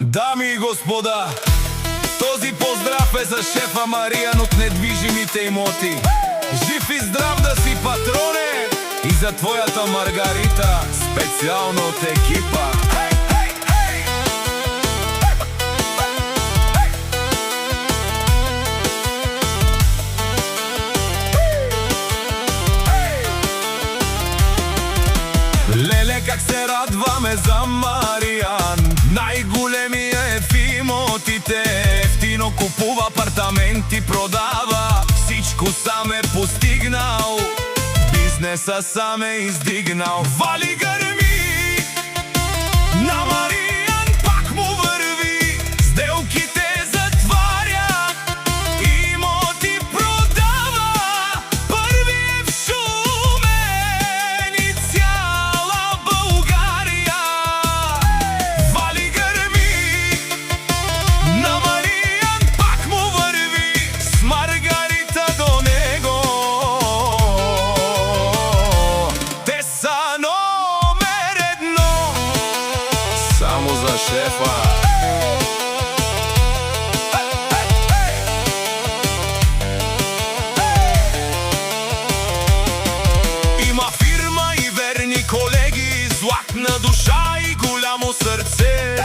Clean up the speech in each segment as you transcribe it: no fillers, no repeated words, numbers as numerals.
Дами и господа, този поздрав е за шефа Маријан от недвижимите имоти. Жив и здрав да си, патроне! И за твоята Маргарита, специално от екипа. Леле, как се радваме за Маријан, най-големия е в имотите. Ефтино купува апартаменти, продава, всичко сам е постигнал, бизнеса сам е издигнал. Вали гърми на Маријан, пак му върви, сделките затваря, имоти продава, първи е в Шумен и цяла България. Вали гърми на Маријан, пак му върви, с Маргарита до него. Те са номер едно, само за шефа. Има фирма и верни колеги, златна душа и голямо сърце.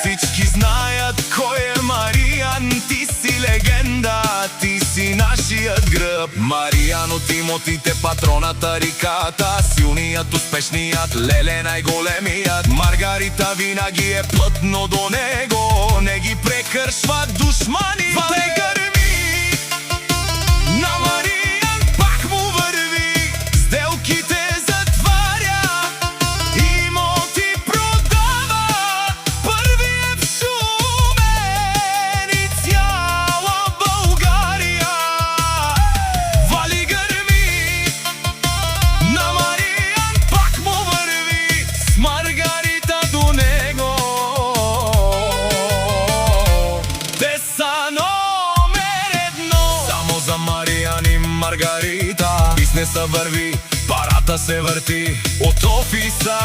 Всички знаят кой е Маријан, ти си легенда, ти си нашият гръб. Маријан от имотите, патроната, риката, силният, успешният, леле най-големият. Маргарита винаги е плътно до него, не ги прекършват душманите. Вали гърми на Маријан, пак му върви, сделките затваря, имоти продава, първи е в Шумен и цяла България. Вали гърми на Маријан, пак му върви, с Маргарита до него. Те са номер едно, само за Маријан и Маргарита. Бизнеса върви, парата се върти от офиса.